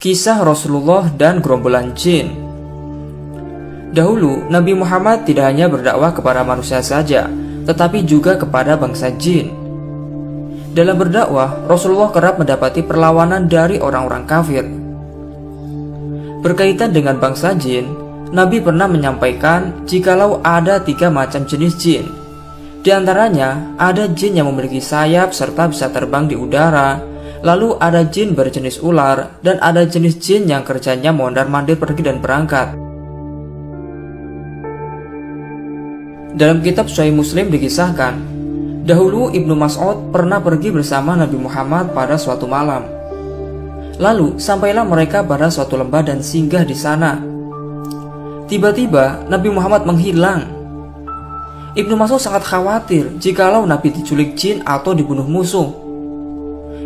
Kisah Rasulullah dan gerombolan jin. Dahulu, Nabi Muhammad tidak hanya berdakwah kepada manusia saja, tetapi juga kepada bangsa jin. Dalam berdakwah, Rasulullah kerap mendapati perlawanan dari orang-orang kafir. Berkaitan dengan bangsa jin, Nabi pernah menyampaikan jikalau ada 3 macam jenis jin. Di antaranya, ada jin yang memiliki sayap serta bisa terbang di udara. Lalu ada jin berjenis ular, dan ada jenis jin yang kerjanya mondar-mandir pergi dan berangkat. Dalam kitab Sahih Muslim dikisahkan, dahulu Ibnu Mas'ud pernah pergi bersama Nabi Muhammad pada suatu malam. Lalu sampailah mereka pada suatu lembah dan singgah di sana. Tiba-tiba Nabi Muhammad menghilang. Ibnu Mas'ud sangat khawatir jikalau Nabi diculik jin atau dibunuh musuh.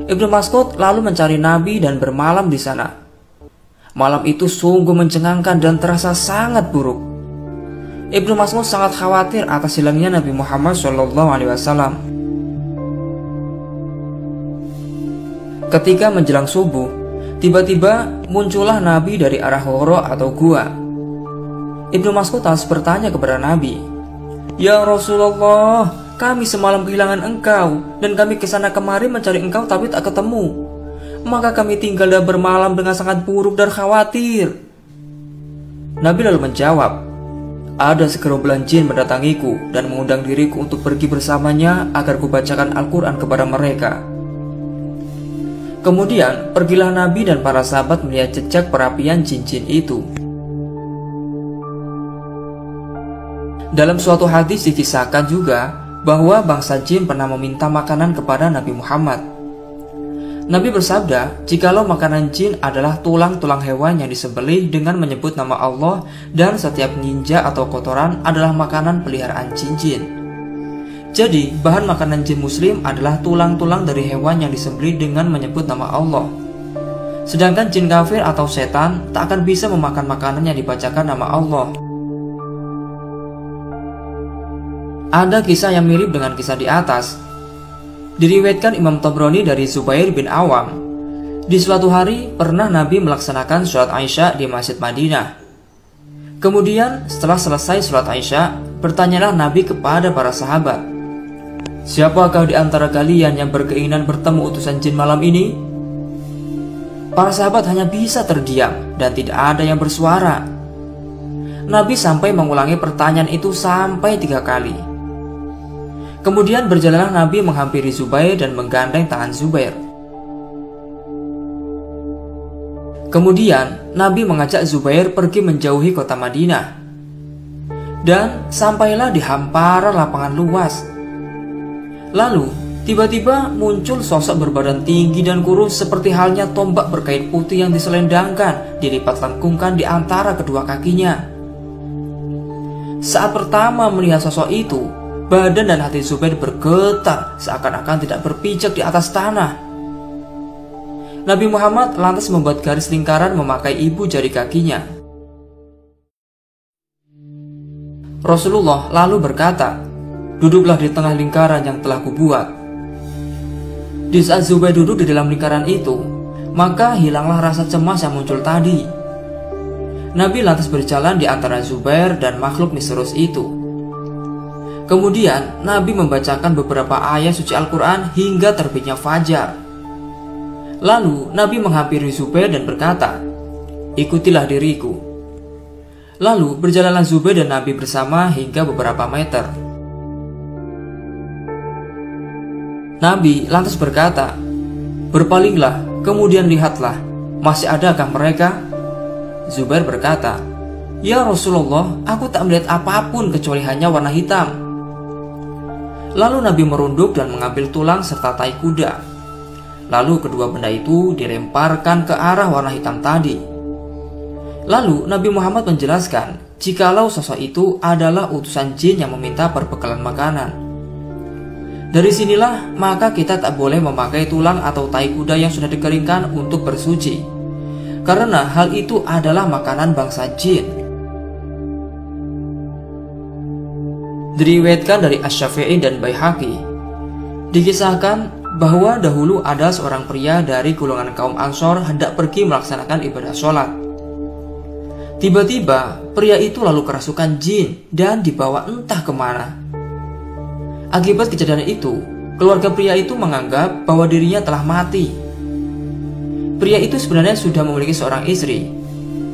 Ibnu Mas'ud lalu mencari Nabi dan bermalam di sana. Malam itu sungguh mencengangkan dan terasa sangat buruk. Ibnu Mas'ud sangat khawatir atas hilangnya Nabi Muhammad SAW. Ketika menjelang subuh, tiba-tiba muncullah Nabi dari arah horo atau gua. Ibnu Mas'ud langsung bertanya kepada Nabi, "Ya Rasulullah, kami semalam kehilangan engkau, dan kami kesana kemari mencari engkau tapi tak ketemu. Maka kami tinggal dan bermalam dengan sangat buruk dan khawatir." Nabi lalu menjawab, "Ada segerombolan jin mendatangiku dan mengundang diriku untuk pergi bersamanya agar kubacakan Al-Quran kepada mereka." Kemudian pergilah Nabi dan para sahabat melihat jejak perapian jin-jin itu. Dalam suatu hadis dikisahkan juga bahwa bangsa jin pernah meminta makanan kepada Nabi Muhammad. Nabi bersabda, jikalau makanan jin adalah tulang-tulang hewan yang disembelih dengan menyebut nama Allah, dan setiap ninja atau kotoran adalah makanan peliharaan jin-jin. Jadi, bahan makanan jin muslim adalah tulang-tulang dari hewan yang disembelih dengan menyebut nama Allah. Sedangkan jin kafir atau setan tak akan bisa memakan makanan yang dibacakan nama Allah. Ada kisah yang mirip dengan kisah di atas. Diriwayatkan Imam Tabrani dari Zubair bin Awam. Di suatu hari pernah Nabi melaksanakan sholat Aisyah di Masjid Madinah. Kemudian setelah selesai sholat Aisyah, bertanyalah Nabi kepada para sahabat, "Siapakah di antara kalian yang berkeinginan bertemu utusan jin malam ini?" Para sahabat hanya bisa terdiam dan tidak ada yang bersuara. Nabi sampai mengulangi pertanyaan itu sampai 3 kali. Kemudian berjalanlah Nabi menghampiri Zubair dan menggandeng tangan Zubair. Kemudian Nabi mengajak Zubair pergi menjauhi kota Madinah. Dan sampailah di hamparan lapangan luas. Lalu tiba-tiba muncul sosok berbadan tinggi dan kurus seperti halnya tombak berkait putih yang diselendangkan, dilipat lengkungkan di antara kedua kakinya. Saat pertama melihat sosok itu, badan dan hati Zubair bergetar seakan-akan tidak berpijak di atas tanah. Nabi Muhammad lantas membuat garis lingkaran memakai ibu jari kakinya. Rasulullah lalu berkata, "Duduklah di tengah lingkaran yang telah kubuat." Di saat Zubair duduk di dalam lingkaran itu, maka hilanglah rasa cemas yang muncul tadi. Nabi lantas berjalan di antara Zubair dan makhluk misterius itu. Kemudian Nabi membacakan beberapa ayat suci Al-Quran hingga terbitnya fajar. Lalu Nabi menghampiri Zubair dan berkata, "Ikutilah diriku." Lalu berjalanlah Zubair dan Nabi bersama hingga beberapa meter. Nabi lantas berkata, "Berpalinglah, kemudian lihatlah, masih adakah mereka?" Zubair berkata, "Ya Rasulullah, aku tak melihat apapun kecuali hanya warna hitam." Lalu Nabi merunduk dan mengambil tulang serta tai kuda. Lalu kedua benda itu dilemparkan ke arah warna hitam tadi. Lalu Nabi Muhammad menjelaskan jikalau sosok itu adalah utusan jin yang meminta perbekalan makanan. Dari sinilah maka kita tak boleh memakai tulang atau tai kuda yang sudah dikeringkan untuk bersuci, karena hal itu adalah makanan bangsa jin. Diriwayatkan dari Asy-Syafi'i dan Baihaqi, Dikisahkan bahwa dahulu ada seorang pria dari golongan kaum Ansor hendak pergi melaksanakan ibadah sholat. Tiba-tiba pria itu lalu kerasukan jin dan dibawa entah kemana. Akibat kejadian itu, keluarga pria itu menganggap bahwa dirinya telah mati. Pria itu sebenarnya sudah memiliki seorang istri.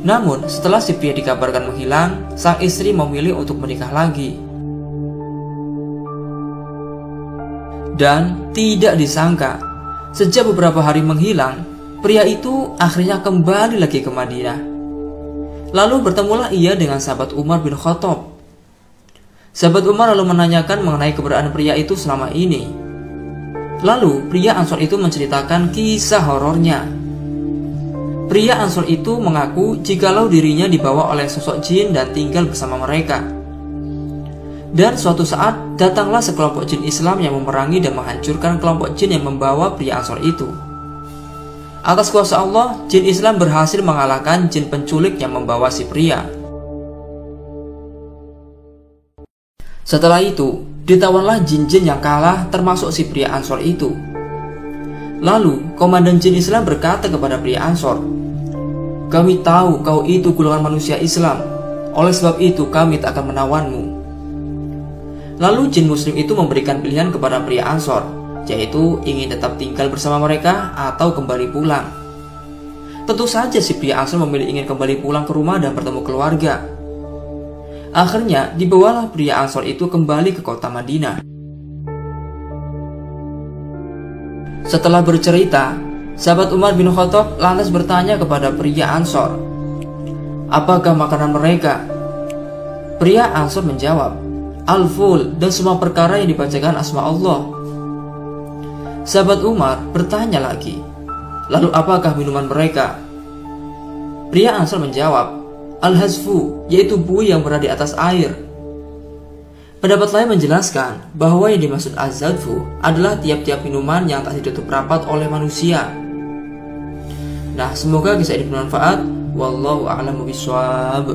Namun setelah si pria dikabarkan menghilang, sang istri memilih untuk menikah lagi. Dan tidak disangka, sejak beberapa hari menghilang, pria itu akhirnya kembali lagi ke Madinah. Lalu bertemulah ia dengan sahabat Umar bin Khattab. Sahabat Umar lalu menanyakan mengenai keberadaan pria itu selama ini. Lalu pria Ansor itu menceritakan kisah horornya. Pria Ansor itu mengaku jikalau dirinya dibawa oleh sosok jin dan tinggal bersama mereka. Dan suatu saat datanglah sekelompok jin Islam yang memerangi dan menghancurkan kelompok jin yang membawa pria Ansor itu. Atas kuasa Allah, jin Islam berhasil mengalahkan jin penculik yang membawa si pria. Setelah itu, ditawan jin-jin yang kalah termasuk si pria Ansor itu. Lalu, komandan jin Islam berkata kepada pria Ansor, "Kami tahu kau itu golongan manusia Islam, oleh sebab itu kami tak akan menawanmu." Lalu jin muslim itu memberikan pilihan kepada pria Ansor, yaitu ingin tetap tinggal bersama mereka atau kembali pulang. Tentu saja si pria Ansor memilih ingin kembali pulang ke rumah dan bertemu keluarga. Akhirnya dibawalah pria Ansor itu kembali ke kota Madinah. Setelah bercerita, sahabat Umar bin Khattab lantas bertanya kepada pria Ansor, "Apakah makanan mereka?" Pria Ansor menjawab, "Al-ful dan semua perkara yang dibacakan asma Allah." Sahabat Umar bertanya lagi, "Lalu apakah minuman mereka?" Pria Ansor menjawab, "Al-hazfu, yaitu buih yang berada di atas air." Pendapat lain menjelaskan bahwa yang dimaksud az-zadfu adalah tiap-tiap minuman yang tak ditutup rapat oleh manusia. Nah, semoga kisah ini bermanfaat. Wallahu a'lamu bishawab.